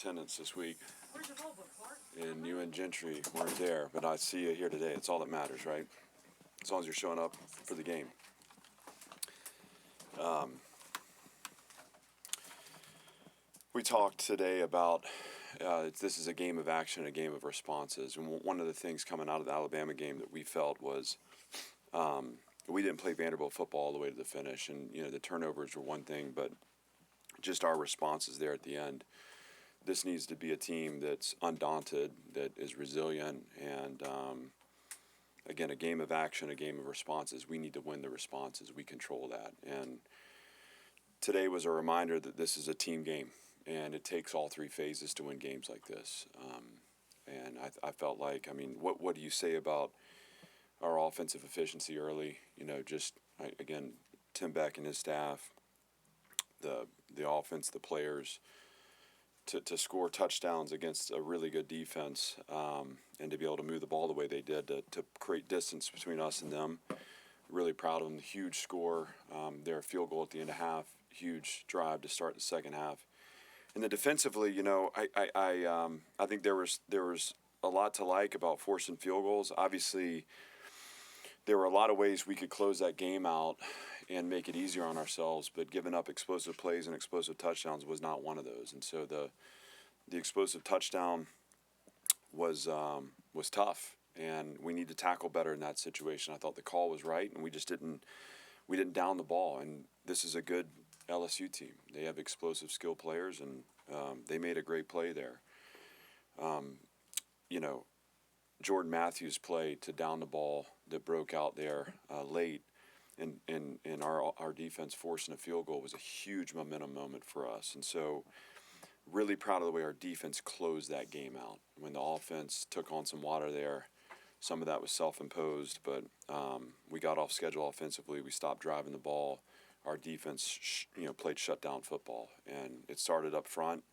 attendance this week, Where's your roll book, Clark? and you and Gentry weren't there, but I see you here today. It's all that matters, right? As long as you're showing up for the game. We talked today about this is a game of action, a game of responses, and one of the things coming out of the Alabama game that we felt was we didn't play Vanderbilt football all the way to the finish, and the turnovers were one thing, but just our responses there at the end. This needs to be a team that's undaunted, that is resilient, and again, a game of action, a game of responses. We need to win the responses. We control that. And today was a reminder that this is a team game, and it takes all three phases to win games like this. And I felt like, what do you say about our offensive efficiency early? Again, Tim Beck and his staff, the offense, the players, to score touchdowns against a really good defense, and to be able to move the ball the way they did to create distance between us and them. Really proud of them. Huge score. Their field goal at the end of half. Huge drive to start the second half. And then defensively, I think there was a lot to like about forcing field goals. Obviously, there were a lot of ways we could close that game out and make it easier on ourselves, but giving up explosive plays and explosive touchdowns was not one of those. And so the explosive touchdown was tough, and we need to tackle better in that situation. I thought the call was right, and we didn't down the ball. And this is a good LSU team. They have explosive skill players, and they made a great play there. Jordan Matthews' play to down the ball that broke out there late, and our defense forcing a field goal was a huge momentum moment for us. And so really proud of the way our defense closed that game out. When the offense took on some water there, some of that was self-imposed, but we got off schedule offensively. We stopped driving the ball. Our defense played shutdown football, and it started up front.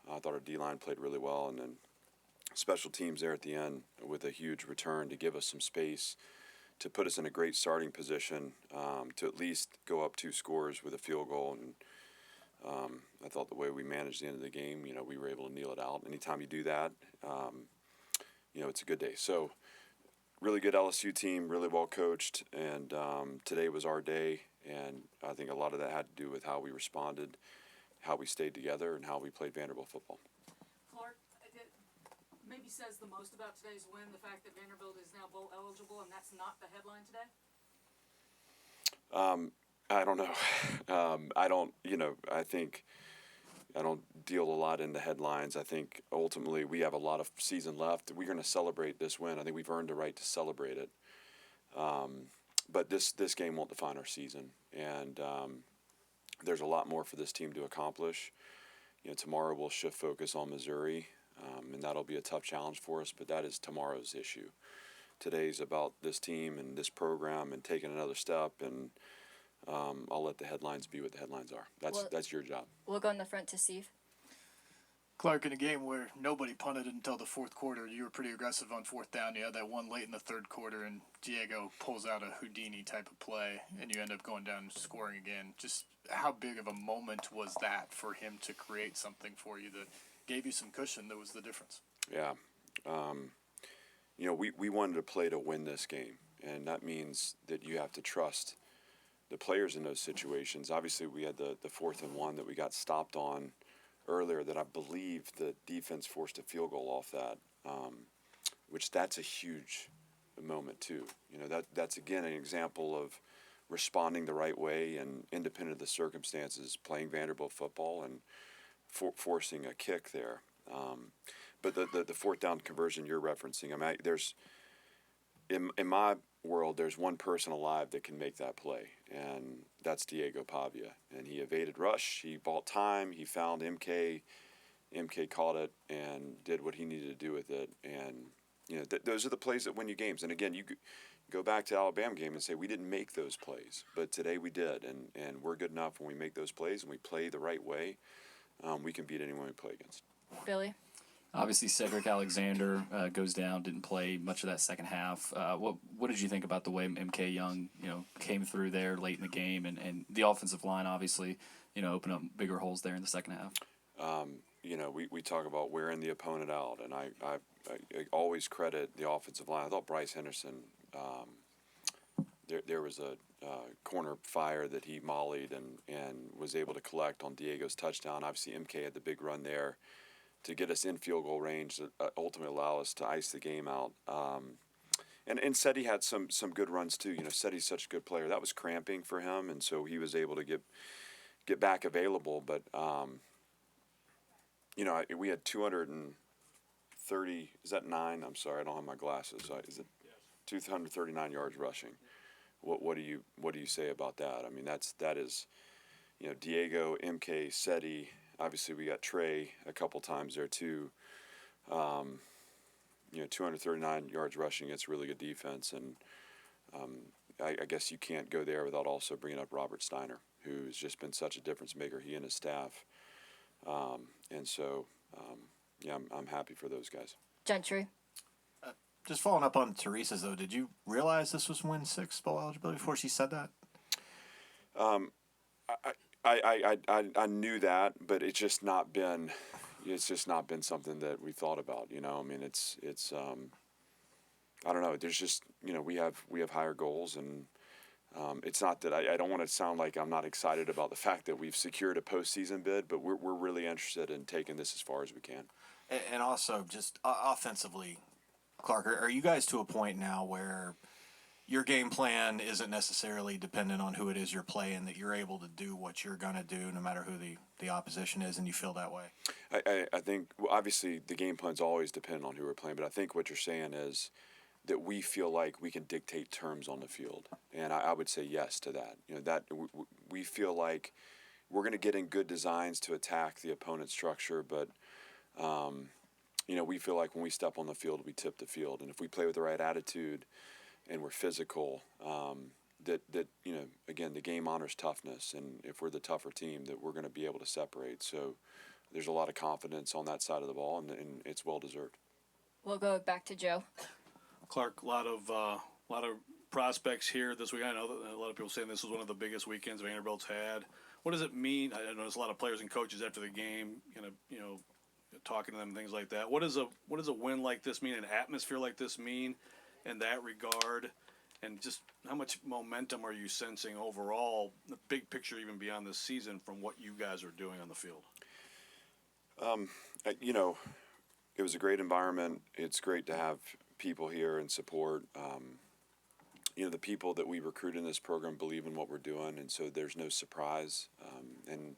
I thought our D-line played really well, and then special teams there at the end with a huge return to give us some space to put us in a great starting position to at least go up 2 scores with a field goal. And I thought the way we managed the end of the game, we were able to kneel it out. Anytime you do that, it's a good day. So really good LSU team, really well coached, and today was our day. And I think a lot of that had to do with how we responded, how we stayed together, and how we played Vanderbilt football. Clark, it maybe says the most about today's win, the fact that Vanderbilt is now bowl eligible, and that's not the headline today? I don't know. I don't deal a lot in the headlines. I think ultimately we have a lot of season left. We're going to celebrate this win. I think we've earned the right to celebrate it. But this game won't define our season. And there's a lot more for this team to accomplish. Tomorrow we'll shift focus on Missouri, and that'll be a tough challenge for us, but that is tomorrow's issue. Today's about this team and this program and taking another step, and I'll let the headlines be what the headlines are. That's your job. We'll go in the front to Steve. Clark, in a game where nobody punted until the fourth quarter, you were pretty aggressive on fourth down. You had that one late in the third quarter, and Diego pulls out a Houdini type of play, and you end up going down and scoring again. Just how big of a moment was that for him to create something for you that gave you some cushion that was the difference? Yeah. We wanted to play to win this game, and that means that you have to trust the players in those situations. Obviously, we had the 4th and 1 that we got stopped on earlier that I believe the defense forced a field goal off that, which that's a huge moment too. That's again an example of responding the right way and independent of the circumstances, playing Vanderbilt football and forcing a kick there. But the 4th down conversion you're referencing, there's in my world, there's one person alive that can make that play, and that's Diego Pavia. And he evaded rush, he bought time, he found MK. MK caught it and did what he needed to do with it. And those are the plays that win you games. And again, you go back to the Alabama game and say we didn't make those plays, but today we did, and we're good enough when we make those plays and we play the right way. We can beat anyone we play against. Billy? Obviously, Cedric Alexander goes down, didn't play much of that second half. What did you think about the way MK Young, came through there late in the game, and the offensive line obviously, opened up bigger holes there in the second half? we talk about wearing the opponent out, and I always credit the offensive line. I thought Bryce Henderson, there was a corner fire that he mollied and was able to collect on Diego's touchdown. Obviously, MK had the big run there to get us in field goal range that ultimately allow us to ice the game out. And Seti had some good runs too. Seti's such a good player. That was cramping for him, and so he was able to get back available. But we had 230. Is that 9? I'm sorry, I don't have my glasses. Is it 239 yards rushing? What do you say about that? I mean, that is, Diego, MK, Seti. Obviously, we got Trey a couple times there too. 239 yards rushing. It's really good defense, and I guess you can't go there without also bringing up Robert Steiner, who's just been such a difference maker. He and his staff, and so I'm happy for those guys. Gentry. Just following up on Teresa's, though, did you realize this was win 6 bowl eligibility before she said that? I knew that, but it's just not been something that we thought about. I mean, it's I don't know. There's just we have higher goals, and it's not that I don't want to sound like I'm not excited about the fact that we've secured a postseason bid, but we're really interested in taking this as far as we can. And also, just offensively, Clark, are you guys to a point now where your game plan isn't necessarily dependent on who it is you're playing, that you're able to do what you're going to do no matter who the opposition is, and you feel that way? I think, obviously, the game plan's always dependent on who we're playing, but I think what you're saying is that we feel like we can dictate terms on the field, and I would say yes to that. That we feel like we're going to get in good designs to attack the opponent's structure, but we feel like when we step on the field, we tip the field, and if we play with the right attitude and we're physical, that again, the game honors toughness, and if we're the tougher team, that we're going to be able to separate. So there's a lot of confidence on that side of the ball, and it's well deserved. We'll go back to Joe. Clark, a lot of prospects here this week. I know that a lot of people saying this was one of the biggest weekends Vanderbilt's had. What does it mean? I know there's a lot of players and coaches after the game, talking to them and things like that. What does a win like this mean, an atmosphere like this mean in that regard? And just how much momentum are you sensing overall, the big picture even beyond this season, from what you guys are doing on the field? It was a great environment. It's great to have people here and support. The people that we recruit in this program believe in what we're doing, and so there's no surprise. And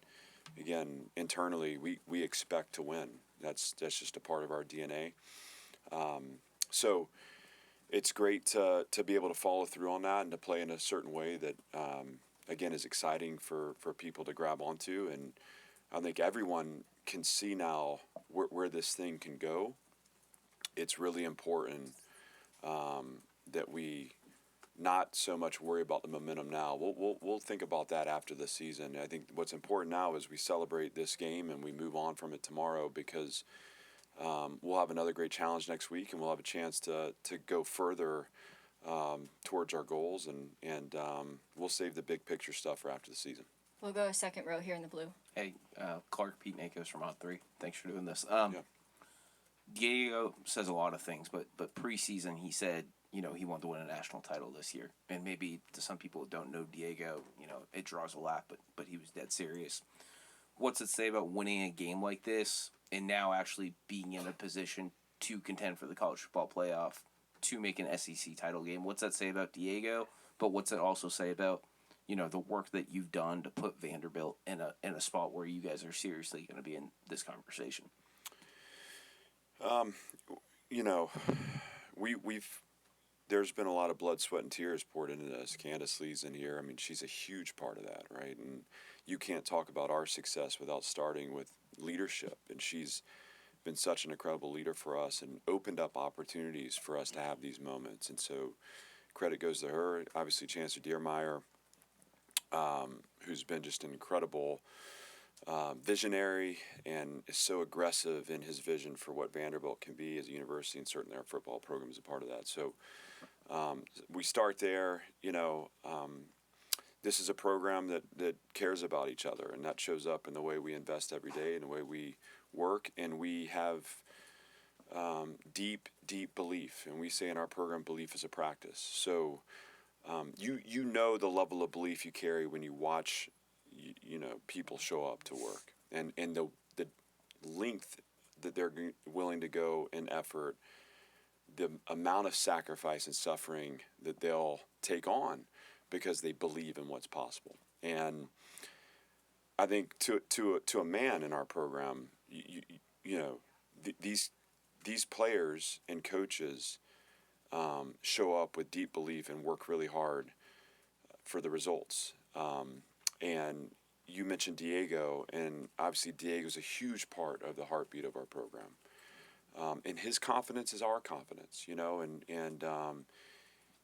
again, internally, we expect to win. That's just a part of our DNA. So it's great to be able to follow through on that and to play in a certain way that, again, is exciting for people to grab onto. And I think everyone can see now where this thing can go. It's really important that we not so much worry about the momentum now. We'll think about that after the season. I think what's important now is we celebrate this game and we move on from it tomorrow, because we'll have another great challenge next week, and we'll have a chance to go further towards our goals, and we'll save the big picture stuff for after the season. We'll go second row here in the blue. Hey, Clark, Pete Nakos from Odd 3. Thanks for doing this. Yeah. Diego says a lot of things, but preseason he said, he wanted to win a national title this year. And maybe to some people who don't know Diego, it draws a laugh, but he was dead serious. What's it say about winning a game like this and now actually being in a position to contend for the college football playoff, to make an SEC title game? What's that say about Diego? But what's it also say about, the work that you've done to put Vanderbilt in a spot where you guys are seriously going to be in this conversation? There's been a lot of blood, sweat, and tears poured into this. Candace Lee's in here. I mean, she's a huge part of that, right? And you can't talk about our success without starting with leadership. And she's been such an incredible leader for us and opened up opportunities for us to have these moments. And so credit goes to her. Obviously, Chancellor Dearmeyer, who's been just an incredible visionary and is so aggressive in his vision for what Vanderbilt can be as a university, and certainly our football program is a part of that. So we start there. This is a program that cares about each other, and that shows up in the way we invest every day and the way we work, and we have deep belief. And we say in our program, belief is a practice. So you know the level of belief you carry when you watch people show up to work, and the length that they're willing to go in effort, the amount of sacrifice and suffering that they'll take on because they believe in what's possible. And I think to a man in our program, these players and coaches show up with deep belief and work really hard for the results. And you mentioned Diego, and obviously Diego's a huge part of the heartbeat of our program. And his confidence is our confidence, and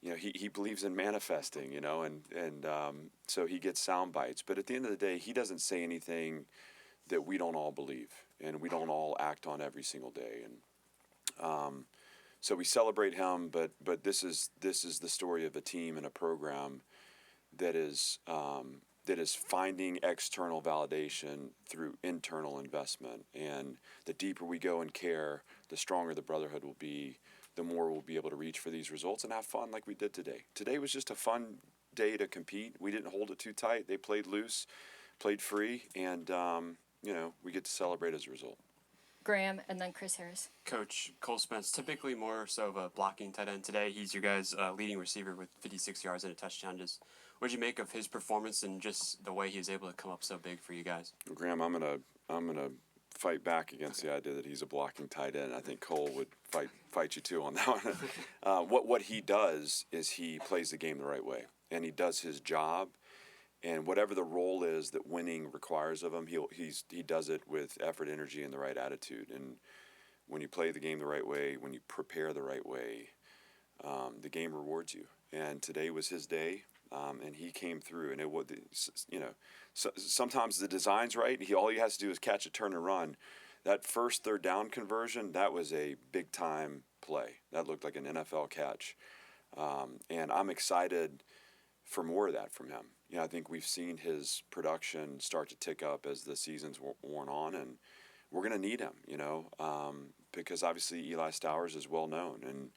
he believes in manifesting, and so he gets sound bites. But at the end of the day, he doesn't say anything that we don't all believe and we don't all act on every single day. And so we celebrate him, but this is the story of a team and a program that is finding external validation through internal investment. And the deeper we go in care, the stronger the brotherhood will be, the more we'll be able to reach for these results and have fun like we did today. Today was just a fun day to compete. We didn't hold it too tight. They played loose, played free, and we get to celebrate as a result. Graham, and then Chris Harris. Coach Cole Spence, typically more so of a blocking tight end. Today, he's your guys' leading receiver with 56 yards and a touchdown. Just what did you make of his performance and just the way he was able to come up so big for you guys? Graham, I'm gonna fight back against the idea that he's a blocking tight end. I think Cole would fight you too on that one. What he does is he plays the game the right way, and he does his job. And whatever the role is that winning requires of him, he does it with effort, energy, and the right attitude. And when you play the game the right way, when you prepare the right way, the game rewards you. And today was his day, and he came through. And it was, sometimes the design's right. All he has to do is catch a turn and run. That first third down conversion, that was a big time play. That looked like an NFL catch, and I'm excited for more of that from him. I think we've seen his production start to tick up as the season's worn on, and we're going to need him, because obviously Eli Stowers is well known,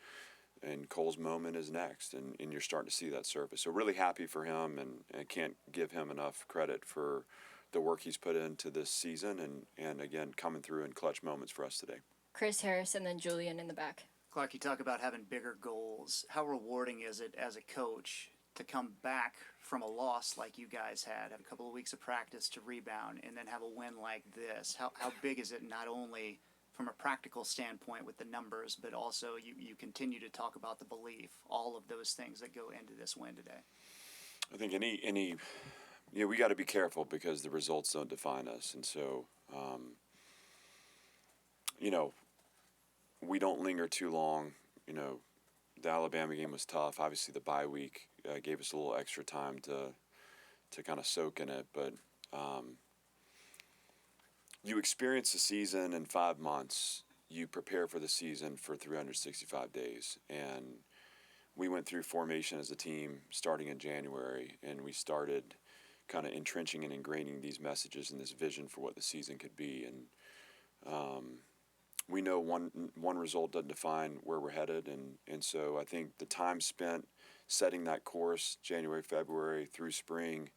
and Cole's moment is next, and you're starting to see that surface. So really happy for him, and I can't give him enough credit for the work he's put into this season, and again, coming through in clutch moments for us today. Chris Harris, and then Julian in the back. Clark, you talk about having bigger goals. How rewarding is it as a coach to come back from a loss like you guys had, have a couple of weeks of practice to rebound, and then have a win like this? How big is it, not only from a practical standpoint with the numbers, but also you continue to talk about the belief, all of those things that go into this win today? I think we got to be careful because the results don't define us. And so, we don't linger too long. The Alabama game was tough. Obviously, the bye week gave us a little extra time to kind of soak in it. But you experience the season in 5 months. You prepare for the season for 365 days. And we went through formation as a team starting in January, and we started kind of entrenching and ingraining these messages and this vision for what the season could be. And we know one result doesn't define where we're headed, and so I think the time spent setting that course, January, February, through spring,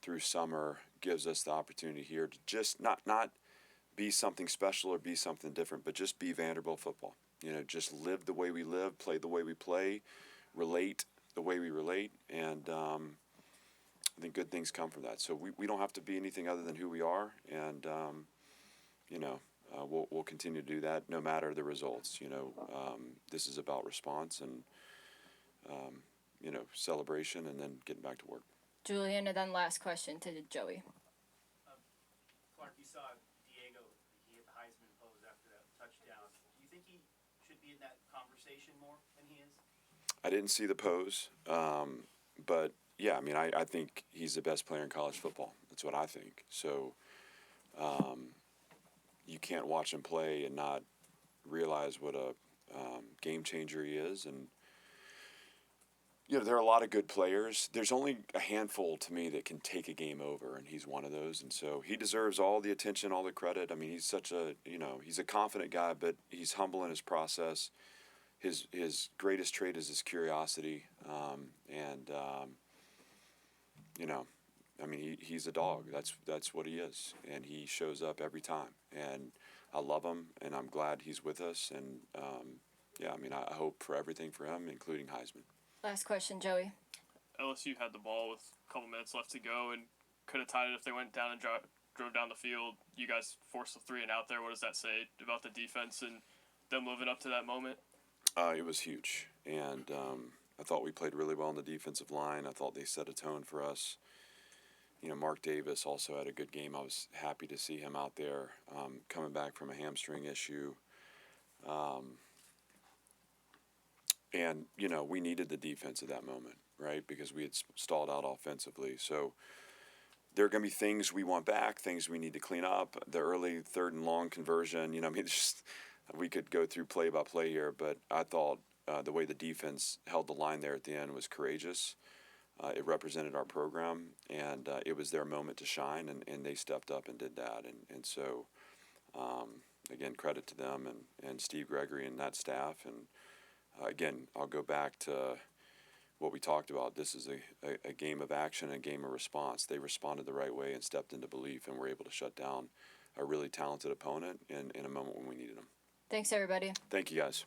through summer, gives us the opportunity here to just not be something special or be something different, but just be Vanderbilt football. Just live the way we live, play the way we play, relate the way we relate, and I think good things come from that. So we don't have to be anything other than who we are, and we'll continue to do that no matter the results. This is about response and celebration, and then getting back to work. Julian, and then last question to Joey. Clark, you saw Diego. He hit the Heisman pose after that touchdown. Do you think he should be in that conversation more than he is? I didn't see the pose, but yeah, I think he's the best player in college football. That's what I think. So you can't watch him play and not realize what a game changer he is. And There are a lot of good players. There's only a handful to me that can take a game over, and he's one of those. And so he deserves all the attention, all the credit. I mean, he's such a, he's a confident guy, but he's humble in his process. His greatest trait is his curiosity, I mean, he's a dog. That's what he is, and he shows up every time. And I love him, and I'm glad he's with us. And I mean, I hope for everything for him, including Heisman. Last question, Joey. LSU had the ball with a couple minutes left to go and could have tied it if they went down and drove down the field. You guys forced the 3 and out there. What does that say about the defense and them living up to that moment? It was huge, and I thought we played really well on the defensive line. I thought they set a tone for us. Mark Davis also had a good game. I was happy to see him out there coming back from a hamstring issue. And, we needed the defense at that moment, right, because we had stalled out offensively. So there are going to be things we want back, things we need to clean up. The early 3rd and long conversion, we could go through play by play here, but I thought the way the defense held the line there at the end was courageous. It represented our program, and it was their moment to shine, and they stepped up and did that. And so, again, credit to them and Steve Gregory and that staff. And, again, I'll go back to what we talked about. This is a game of action, a game of response. They responded the right way and stepped into belief, and were able to shut down a really talented opponent in a moment when we needed them. Thanks, everybody. Thank you, guys.